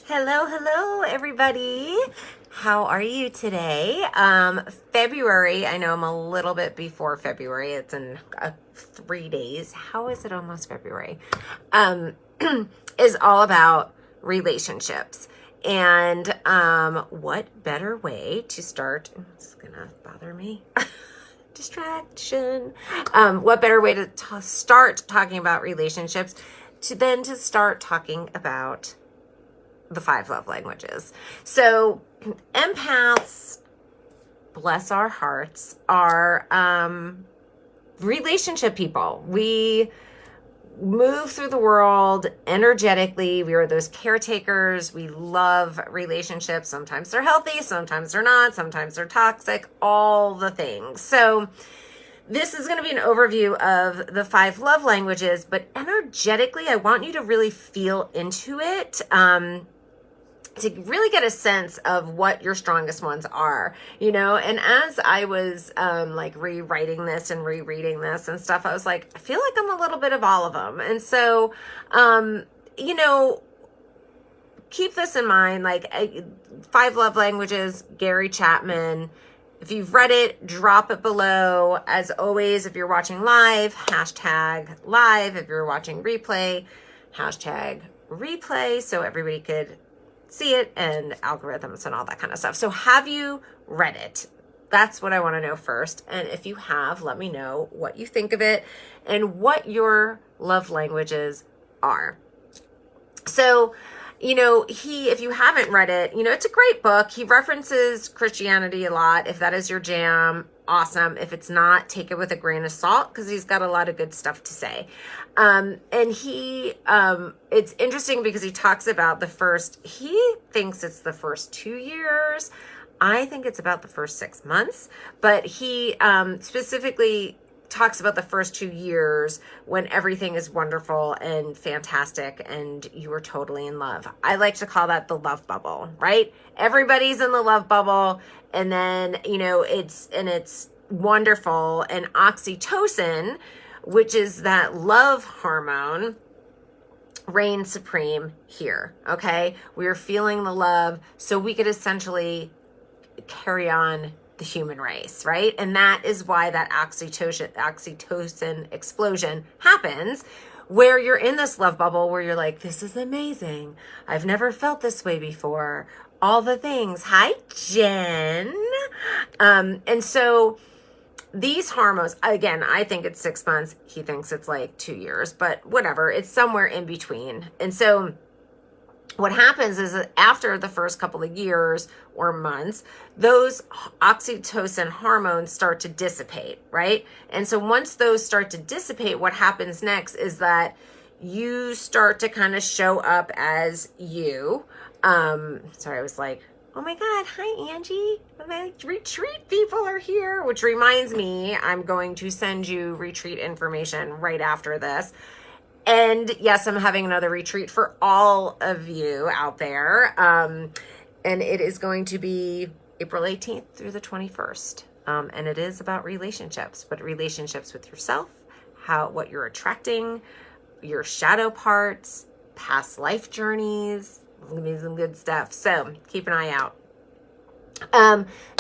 Hello, everybody. How are you today? February, I know I'm a little bit before February. It's in 3 days. How is it almost February? Um, is all about relationships. And what better way to start? It's gonna bother me. Distraction. What better way to start talking about relationships to start talking about the 5 love languages. So empaths, bless our hearts, are relationship people. We move through the world energetically. We are those caretakers. We love relationships. Sometimes they're healthy, sometimes they're not, sometimes they're toxic, all the things. So this is going to be an overview of the 5 love languages, but energetically, I want you to really feel into it. To really get a sense of what your strongest ones are, and as I was like rewriting this and rereading this and stuff, I was like, I feel like I'm a little bit of all of them. And so keep this in mind, like 5 love languages, Gary Chapman. If you've read it, drop it below. As always, if you're watching live, #live. If you're watching replay, #replay, so everybody could see it, and algorithms and all that kind of stuff. So have you read it? That's what I want to know first. And if you have, let me know what you think of it and what your love languages are. So, if you haven't read it, it's a great book. He references Christianity a lot. If that is your jam, awesome. If it's not, take it with a grain of salt, because he's got a lot of good stuff to say. And it's interesting because he talks about he thinks it's the first 2 years. I think it's about the first 6 months, but he specifically talks about the first 2 years when everything is wonderful and fantastic and you are totally in love. I like to call that the love bubble, right? Everybody's in the love bubble, and then it's wonderful. And oxytocin, which is that love hormone, reigns supreme here. Okay, we're feeling the love, so we could essentially carry on the human race, right? And that is why that oxytocin explosion happens, where you're in this love bubble where you're like, this is amazing. I've never felt this way before. All the things. Hi, Jen. And so these hormones, again, I think it's 6 months. He thinks it's like 2 years, but whatever. It's somewhere in between. And so what happens is that after the first couple of years or months, those oxytocin hormones start to dissipate, right? And so once those start to dissipate, what happens next is that you start to kind of show up as you. Sorry, I was like, oh my God, hi, Angie. My retreat people are here, which reminds me, I'm going to send you retreat information right after this. And yes, I'm having another retreat for all of you out there. And it is going to be April 18th through the 21st. And it is about relationships, but relationships with yourself, what you're attracting, your shadow parts, past life journeys. It's going to be some good stuff. So keep an eye out.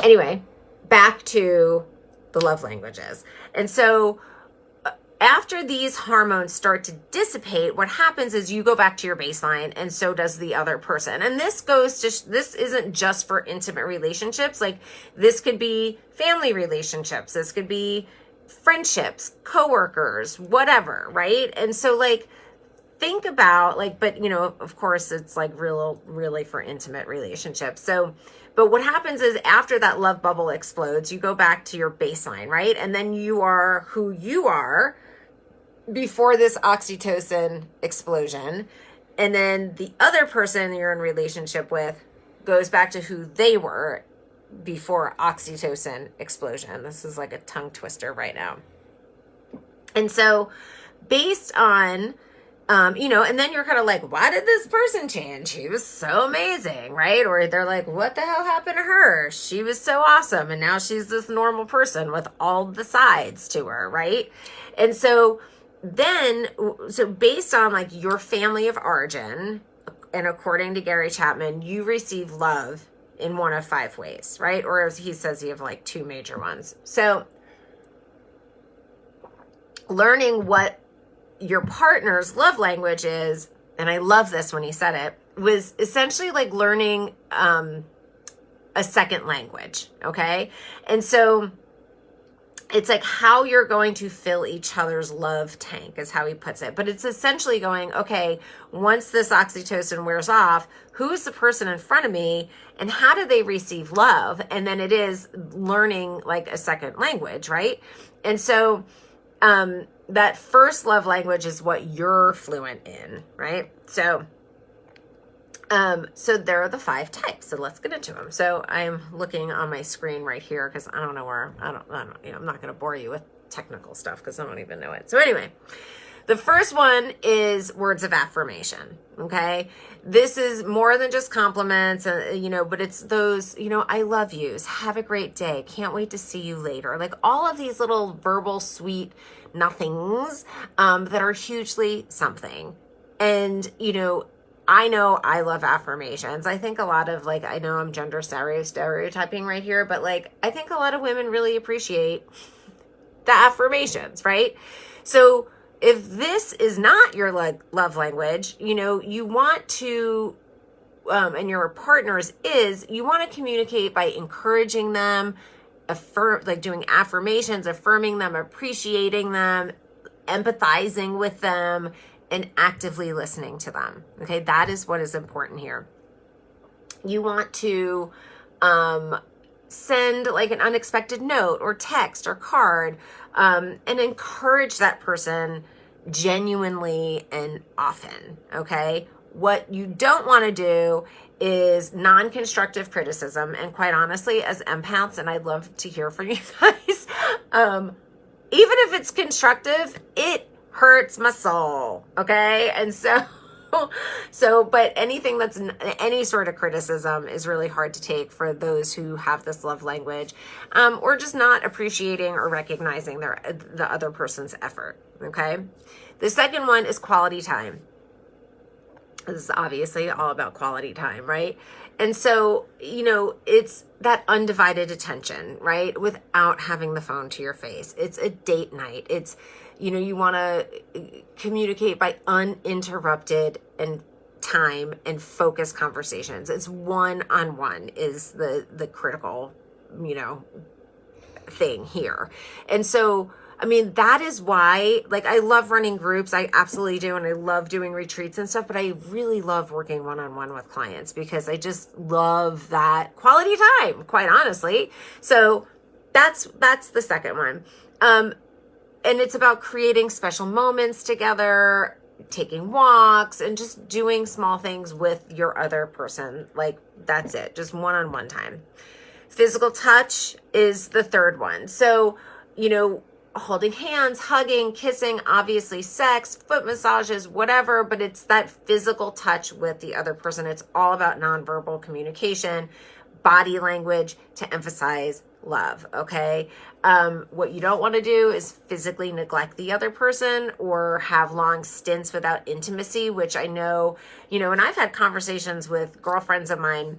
Anyway, back to the love languages. And so after these hormones start to dissipate, what happens is you go back to your baseline, and so does the other person. And this isn't just for intimate relationships. Like, this could be family relationships. This could be friendships, coworkers, whatever, right? And so, like, think about, like, but, of course, it's like really for intimate relationships. So, but what happens is after that love bubble explodes, you go back to your baseline, right? And then you are who you are before this oxytocin explosion. And then the other person you're in relationship with goes back to who they were before oxytocin explosion. This is like a tongue twister right now. And so based on and then you're kind of like, why did this person change? She was so amazing, right? Or they're like, what the hell happened to her? She was so awesome, and now she's this normal person with all the sides to her, right? And so based on like your family of origin, and according to Gary Chapman, you receive love in one of 5 ways, right? Or as he says, you have like 2 major ones. So learning what your partner's love language is, and I love this when he said it, was essentially like learning a second language, okay? And so it's like how you're going to fill each other's love tank is how he puts it. But it's essentially going, okay, once this oxytocin wears off, who's the person in front of me and how do they receive love? And then it is learning like a second language, right? And so that first love language is what you're fluent in, right? So there are the 5 types. So let's get into them. So I'm looking on my screen right here because I don't know where, I don't, I'm not going to bore you with technical stuff because I don't even know it. So anyway, the first one is words of affirmation. Okay. This is more than just compliments, but it's those, I love yous. Have a great day. Can't wait to see you later. Like all of these little verbal, sweet nothings, that are hugely something. And, I know I love affirmations. I think a lot of I know I'm gender stereotyping right here, but I think a lot of women really appreciate the affirmations, right? So if this is not your love language, you want to, and your partner's is, you want to communicate by encouraging them, doing affirmations, affirming them, appreciating them, empathizing with them, and actively listening to them. Okay, that is what is important here. You want to send an unexpected note or text or card, and encourage that person genuinely and often. Okay, what you don't want to do is non-constructive criticism. And quite honestly, as empaths, and I'd love to hear from you guys, even if it's constructive, it hurts my soul. Okay. And but anything that's any sort of criticism is really hard to take for those who have this love language, or just not appreciating or recognizing the other person's effort. Okay. The second one is quality time. This is obviously all about quality time, right? And so, it's that undivided attention, right? Without having the phone to your face. It's a date night. It's, you want to communicate by uninterrupted and time and focused conversations. It's one-on-one is the critical, thing here. And so, that is why, I love running groups. I absolutely do. And I love doing retreats and stuff, but I really love working one-on-one with clients because I just love that quality time, quite honestly. So that's the second one. And it's about creating special moments together, taking walks, and just doing small things with your other person. That's it. Just one-on-one time. Physical touch is the third one. So, holding hands, hugging, kissing, obviously sex, foot massages, whatever, but it's that physical touch with the other person. It's all about nonverbal communication, body language to emphasize love. Okay. What you don't want to do is physically neglect the other person or have long stints without intimacy, which I know, and I've had conversations with girlfriends of mine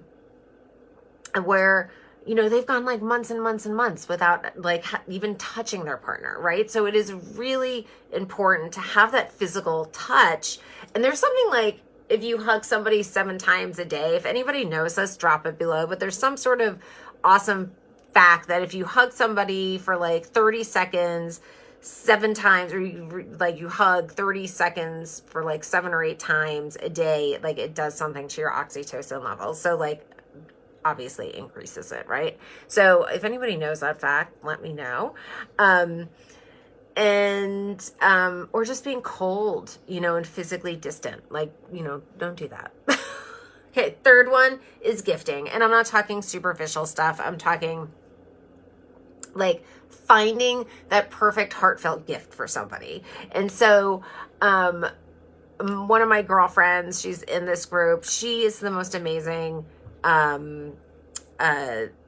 where, they've gone months and months and months without even touching their partner, right? So it is really important to have that physical touch. And there's something if you hug somebody 7 times a day, if anybody knows us, drop it below, but there's some sort of awesome fact that if you hug somebody for 30 seconds 7 times, or you hug 30 seconds for 7 or 8 times a day, it does something to your oxytocin levels. So obviously increases it, right? So if anybody knows that fact, let me know. Or just being cold, and physically distant, don't do that. Okay, third one is gifting. And I'm not talking superficial stuff. I'm talking finding that perfect heartfelt gift for somebody. And so, one of my girlfriends, she's in this group. She is the most amazing,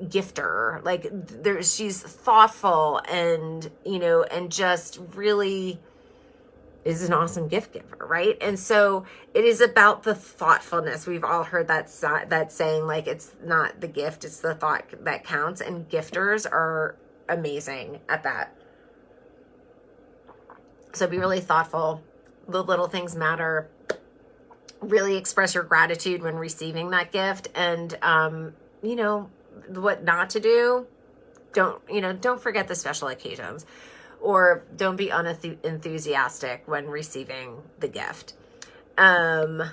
gifter. She's thoughtful and, and just really, is an awesome gift giver, right? And so it is about the thoughtfulness. We've all heard that saying, like, it's not the gift, it's the thought that counts. And gifters are amazing at that. So be really thoughtful. The little things matter. Really express your gratitude when receiving that gift. And, you know, what not to do. Don't forget the special occasions. Or don't be unenthusiastic when receiving the gift. Let's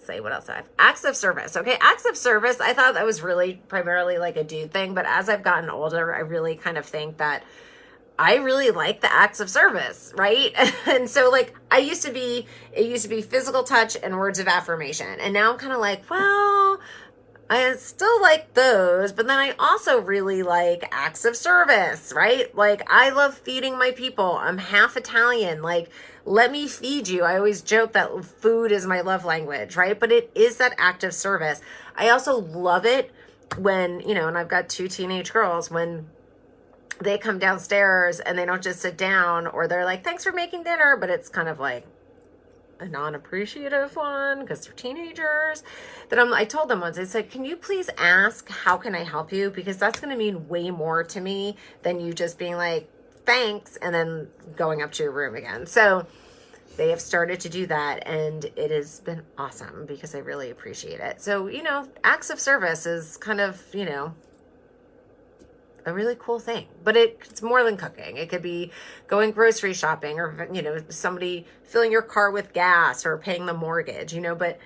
see, what else I have? Acts of service. Okay, acts of service. I thought that was really primarily like a dude thing, but as I've gotten older, I really kind of think that I really like the acts of service, right? And so like it used to be physical touch and words of affirmation. And now I'm kind of like, well, I still like those, but then I also really like acts of service, right? Like, I love feeding my people. I'm half Italian. Like, let me feed you. I always joke that food is my love language, right? But it is that act of service. I also love it when, and I've got 2 teenage girls, when they come downstairs and they don't just sit down, or they're like, thanks for making dinner, but it's kind of like a non-appreciative one because they're teenagers. I told them once, I said, can you please ask, how can I help you? Because that's going to mean way more to me than you just being like, thanks, and then going up to your room again. So they have started to do that, and it has been awesome because I really appreciate it. So, acts of service is kind of, a really cool thing, but it's more than cooking. It could be going grocery shopping, or, somebody filling your car with gas, or paying the mortgage, but,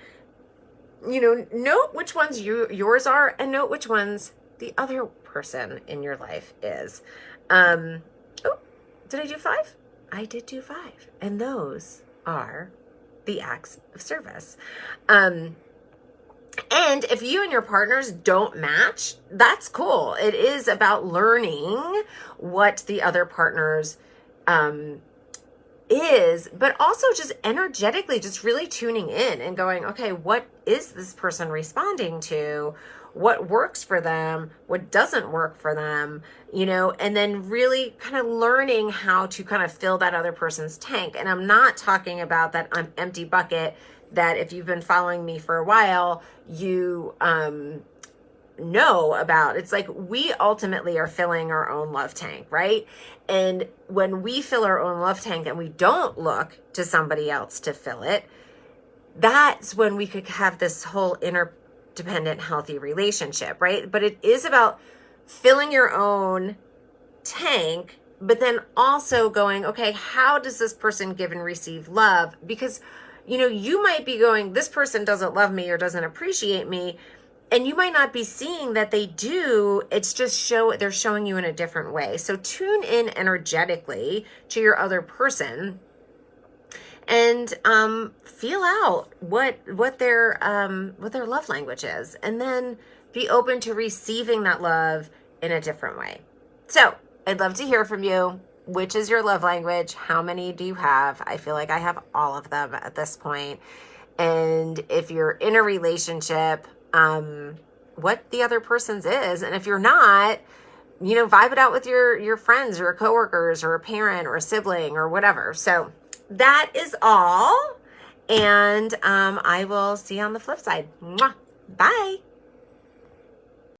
note which ones yours are, and note which ones the other person in your life is. Did I do 5? I did do 5. And those are the acts of service. And if you and your partners don't match, that's cool. It is about learning what the other partner's is, but also just energetically, just really tuning in and going, okay, what is this person responding to? What works for them? What doesn't work for them? And then really kind of learning how to kind of fill that other person's tank. And I'm not talking about that empty bucket that, if you've been following me for a while, you know about. It's like, we ultimately are filling our own love tank, right? And when we fill our own love tank and we don't look to somebody else to fill it, that's when we could have this whole interdependent, healthy relationship, right? But it is about filling your own tank, but then also going, okay, how does this person give and receive love? Because you might be going, this person doesn't love me or doesn't appreciate me. And you might not be seeing that they do. It's just they're showing you in a different way. So tune in energetically to your other person and feel out what their love language is. And then be open to receiving that love in a different way. So I'd love to hear from you. Which is your love language? How many do you have? I feel like I have all of them at this point. And if you're in a relationship, what the other person's is. And if you're not, vibe it out with your friends or coworkers or a parent or a sibling or whatever. So that is all. And I will see you on the flip side. Mwah. Bye.